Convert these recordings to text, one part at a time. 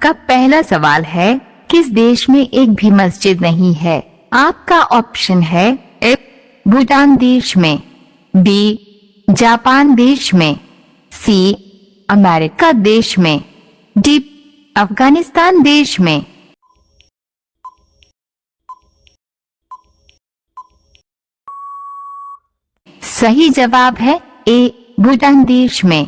आपका पहला सवाल है, किस देश में एक भी मस्जिद नहीं है? आपका ऑप्शन है ए भूटान देश में, बी जापान देश में, सी अमेरिका देश में, डी अफगानिस्तान देश में। सही जवाब है ए भूटान देश में।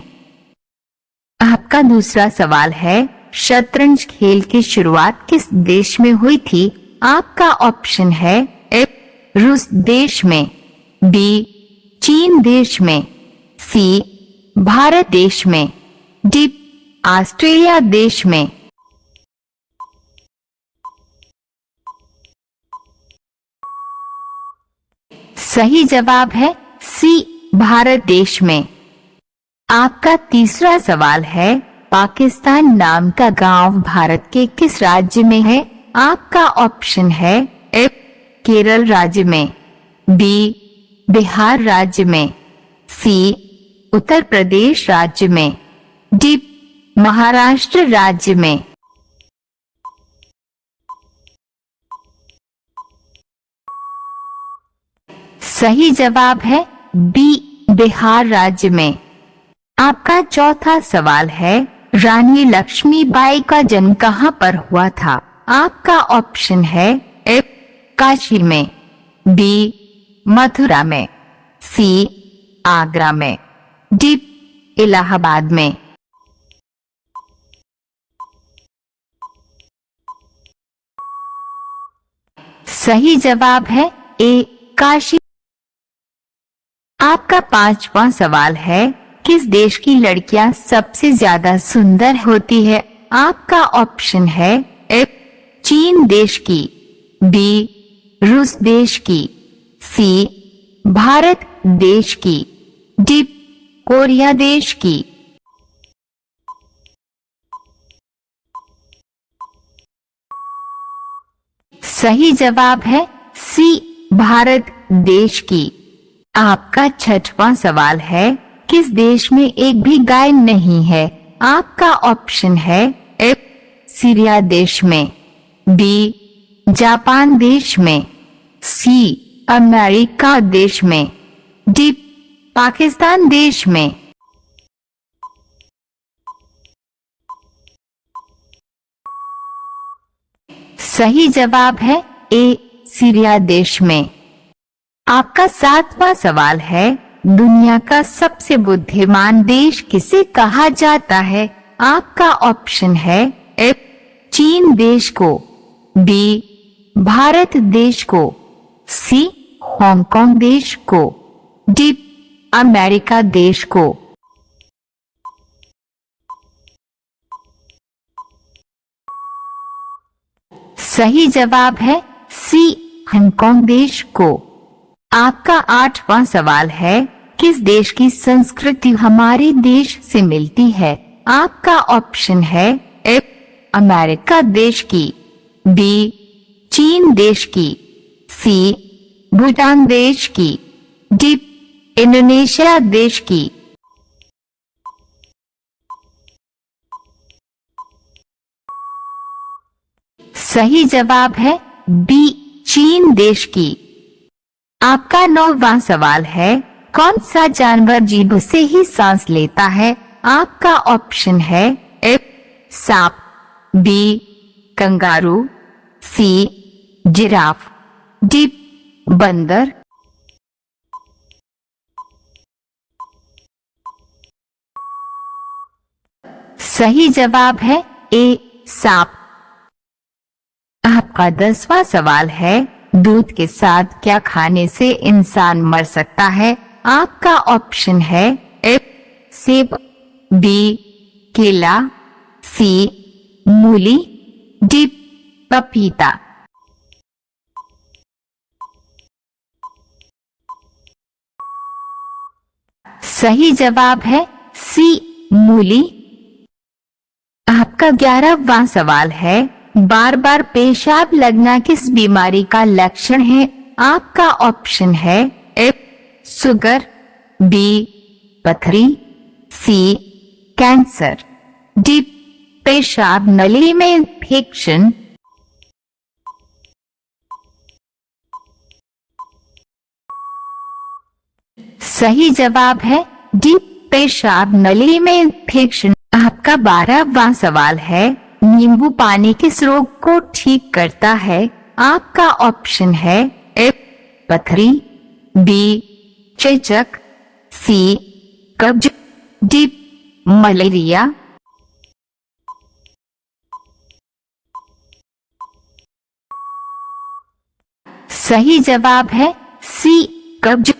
आपका दूसरा सवाल है, शतरंज खेल की शुरुआत किस देश में हुई थी? आपका ऑप्शन है ए रूस देश में, बी चीन देश में, सी भारत देश में, डी ऑस्ट्रेलिया देश में। सही जवाब है सी भारत देश में। आपका तीसरा सवाल है, पाकिस्तान नाम का गांव भारत के किस राज्य में है? आपका ऑप्शन है ए केरल राज्य में, बी बिहार राज्य में, सी उत्तर प्रदेश राज्य में, डी महाराष्ट्र राज्य में। सही जवाब है बी बिहार राज्य में। आपका चौथा सवाल है, रानी लक्ष्मीबाई का जन्म कहां पर हुआ था? आपका ऑप्शन है ए काशी में, बी मथुरा में, सी आगरा में, डी इलाहाबाद में। सही जवाब है ए काशी। आपका पांचवा सवाल है, किस देश की लड़कियां सबसे ज्यादा सुंदर होती है? आपका ऑप्शन है ए चीन देश की, बी रूस देश की, सी भारत देश की, डी कोरिया देश की। सही जवाब है सी भारत देश की। आपका छठवां सवाल है, किस देश में एक भी गाय नहीं है? आपका ऑप्शन है ए सीरिया देश में, बी जापान देश में, सी अमेरिका देश में, डी पाकिस्तान देश में। सही जवाब है ए सीरिया देश में। आपका सातवां सवाल है, दुनिया का सबसे बुद्धिमान देश किसे कहा जाता है? आपका ऑप्शन है ए चीन देश को, बी भारत देश को, सी हांगकांग देश को, डी अमेरिका देश को। सही जवाब है सी हांगकांग देश को। आपका आठवां सवाल है, किस देश की संस्कृति हमारे देश से मिलती है? आपका ऑप्शन है ए अमेरिका देश की, बी चीन देश की, सी भूटान देश की, डी इंडोनेशिया देश की। सही जवाब है बी चीन देश की। आपका नौवां सवाल है, कौन सा जानवर जीभ से ही सांस लेता है? आपका ऑप्शन है ए सांप, B kangaroo, C giraffe, D बंदर। सही जवाब है ए सांप। आपका 10वां सवाल है, दूध के साथ क्या खाने से इंसान मर सकता है? आपका ऑप्शन है ए सेब, बी केला, सी मूली, डी पपीता। सही जवाब है सी मूली। आपका 11वां सवाल है, बार बार पेशाब लगना किस बीमारी का लक्षण है? आपका ऑप्शन है ए शुगर, बी पथरी, सी कैंसर, डी पेशाब नली में इन्फेक्शन। सही जवाब है डी, पेशाब नली में इन्फेक्शन। आपका 12वां सवाल है, नींबू पानी किस रोग को ठीक करता है? आपका ऑप्शन है ए पथरी, बी चेचक, सी कब्ज, डी मलेरिया। सही जवाब है सी कब्ज।